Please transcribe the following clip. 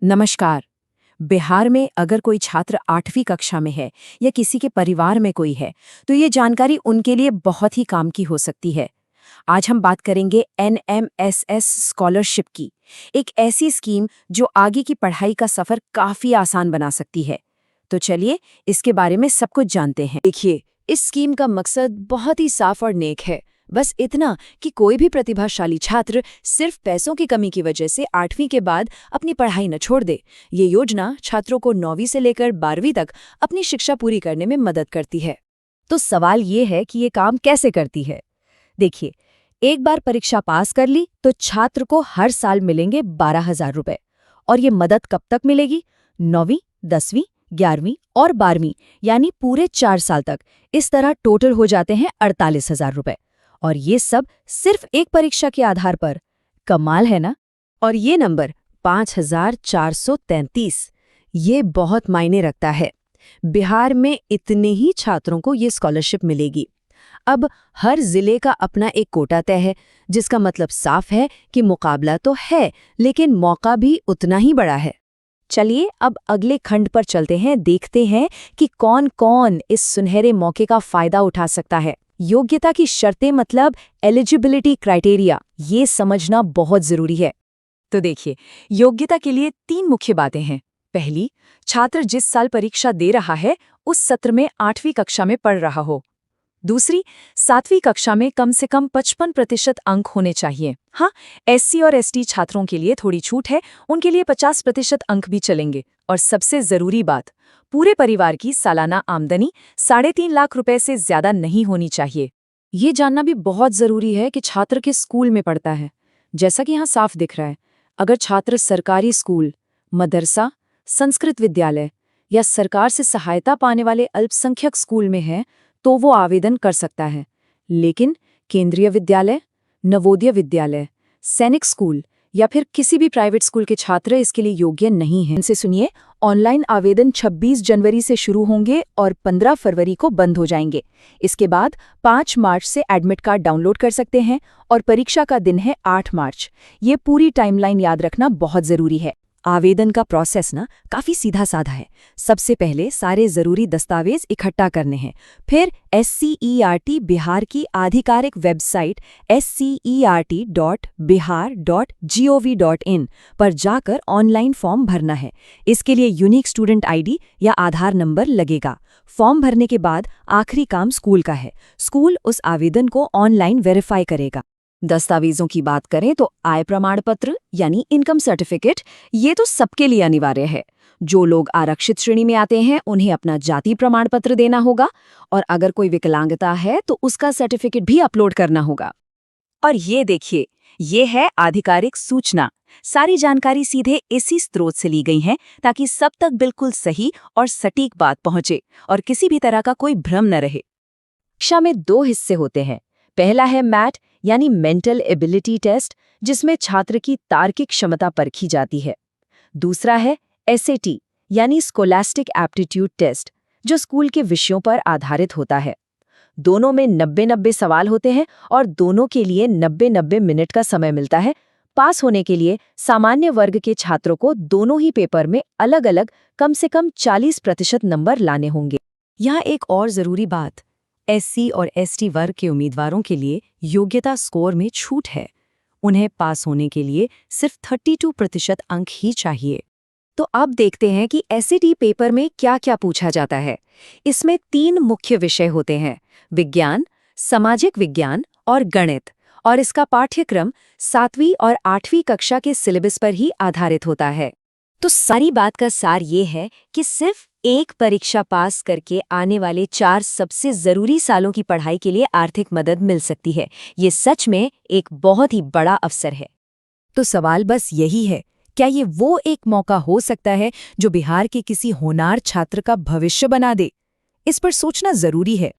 नमस्कार। बिहार में अगर कोई छात्र 8वीं कक्षा में है या किसी के परिवार में कोई है, तो ये जानकारी उनके लिए बहुत ही काम की हो सकती है। आज हम बात करेंगे NMSS स्कॉलरशिप की, एक ऐसी स्कीम जो आगे की पढ़ाई का सफर काफी आसान बना सकती है। तो चलिए इसके बारे में सब कुछ जानते हैं। देखिए, इस स्कीम का मकसद बहुत ही साफ और नेक है। बस इतना कि कोई भी प्रतिभाशाली छात्र सिर्फ पैसों की कमी की वजह से 8वीं के बाद अपनी पढ़ाई न छोड़ दे। ये योजना छात्रों को 9वीं से लेकर 12वीं तक अपनी शिक्षा पूरी करने में मदद करती है। तो सवाल ये है कि ये काम कैसे करती है। देखिए, एक बार परीक्षा पास कर ली तो छात्र को हर साल मिलेंगे 12,000 रुपए। और ये मदद कब तक मिलेगी? 9वीं, 10वीं, 11वीं और 12वीं, यानी पूरे 4 साल तक। इस तरह टोटल हो जाते हैं 48,000 रुपए। और ये सब सिर्फ एक परीक्षा के आधार पर। कमाल है ना? और ये नंबर 5,433, ये बहुत मायने रखता है। बिहार में इतने ही छात्रों को ये स्कॉलरशिप मिलेगी। अब हर जिले का अपना एक कोटा तय है, जिसका मतलब साफ है कि मुकाबला तो है, लेकिन मौका भी उतना ही बड़ा है। चलिए अब अगले खंड पर चलते हैं, देखते हैं कि कौन कौन इस सुनहरे मौके का फायदा उठा सकता है। योग्यता की शर्तें मतलब एलिजिबिलिटी क्राइटेरिया, ये समझना बहुत जरूरी है। तो देखिए, योग्यता के लिए 3 मुख्य बातें हैं। पहली, छात्र जिस साल परीक्षा दे रहा है उस सत्र में 8वीं कक्षा में पढ़ रहा हो। दूसरी, 7वीं कक्षा में कम से कम 55% अंक होने चाहिए। हाँ, SC और ST छात्रों के लिए थोड़ी छूट है, उनके लिए 50% अंक भी चलेंगे। और सबसे जरूरी बात, पूरे परिवार की सालाना आमदनी 3.5 लाख रुपए से ज्यादा नहीं होनी चाहिए। ये जानना भी बहुत जरूरी है कि छात्र किस स्कूल में पढ़ता है। जैसा कि यहाँ साफ दिख रहा है, अगर छात्र सरकारी स्कूल, मदरसा, संस्कृत विद्यालय या सरकार से सहायता पाने वाले अल्पसंख्यक स्कूल में है तो वो आवेदन कर सकता है। लेकिन केंद्रीय विद्यालय, नवोदय विद्यालय, सैनिक स्कूल या फिर किसी भी प्राइवेट स्कूल के छात्र इसके लिए योग्य नहीं हैं। इनसे सुनिए, ऑनलाइन आवेदन 26 जनवरी से शुरू होंगे और 15 फरवरी को बंद हो जाएंगे। इसके बाद 5 मार्च से एडमिट कार्ड डाउनलोड कर सकते हैं और परीक्षा का दिन है 8 मार्च। ये पूरी टाइमलाइन याद रखना बहुत जरूरी है। आवेदन का प्रोसेस काफी सीधा साधा है। सबसे पहले सारे जरूरी दस्तावेज इकट्ठा करने हैं। फिर SCERT बिहार की आधिकारिक वेबसाइट scert.bihar.gov.in पर जाकर ऑनलाइन फॉर्म भरना है। इसके लिए यूनिक स्टूडेंट ID या आधार नंबर लगेगा। फॉर्म भरने के बाद आखिरी काम स्कूल का है। स्कूल उस आवेदन को ऑनलाइन वेरीफाई करेगा। दस्तावेजों की बात करें तो आय प्रमाण पत्र यानी इनकम सर्टिफिकेट, ये तो सबके लिए अनिवार्य है। जो लोग आरक्षित श्रेणी में आते हैं उन्हें अपना जाति प्रमाण पत्र देना होगा, और अगर कोई विकलांगता है तो उसका सर्टिफिकेट भी अपलोड करना होगा। और ये देखिए, ये है आधिकारिक सूचना। सारी जानकारी सीधे इसी स्रोत से ली गई है ताकि सब तक बिल्कुल सही और सटीक बात पहुंचे और किसी भी तरह का कोई भ्रम न रहे। परीक्षा में 2 हिस्से होते हैं। पहला है मैट यानी मेंटल एबिलिटी टेस्ट, जिसमें छात्र की तार्किक क्षमता परखी जाती है। दूसरा है SAT यानी स्कोलास्टिक एप्टीट्यूड टेस्ट, जो स्कूल के विषयों पर आधारित होता है। दोनों में 90-90 सवाल होते हैं और दोनों के लिए 90-90 मिनट का समय मिलता है। पास होने के लिए सामान्य वर्ग के छात्रों को दोनों ही पेपर में अलग-अलग कम से कम 40% नंबर लाने होंगे। यहाँ एक और जरूरी बात, SC और ST वर्ग के उम्मीदवारों के लिए योग्यता स्कोर में छूट है। उन्हें पास होने के लिए सिर्फ 32% अंक ही चाहिए। तो अब देखते हैं कि SAT पेपर में क्या-क्या पूछा जाता है। इसमें 3 मुख्य विषय होते हैं: विज्ञान, सामाजिक विज्ञान और गणित। और इसका पाठ्यक्रम 7वीं और 8वीं कक्षा के सिलेबस पर ही आधारित होता है। तो सारी बात का सार ये है कि सिर्फ एक परीक्षा पास करके आने वाले 4 सबसे जरूरी सालों की पढ़ाई के लिए आर्थिक मदद मिल सकती है। ये सच में एक बहुत ही बड़ा अवसर है। तो सवाल बस यही है, क्या ये वो एक मौका हो सकता है जो बिहार के किसी होनहार छात्र का भविष्य बना दे? इस पर सोचना जरूरी है।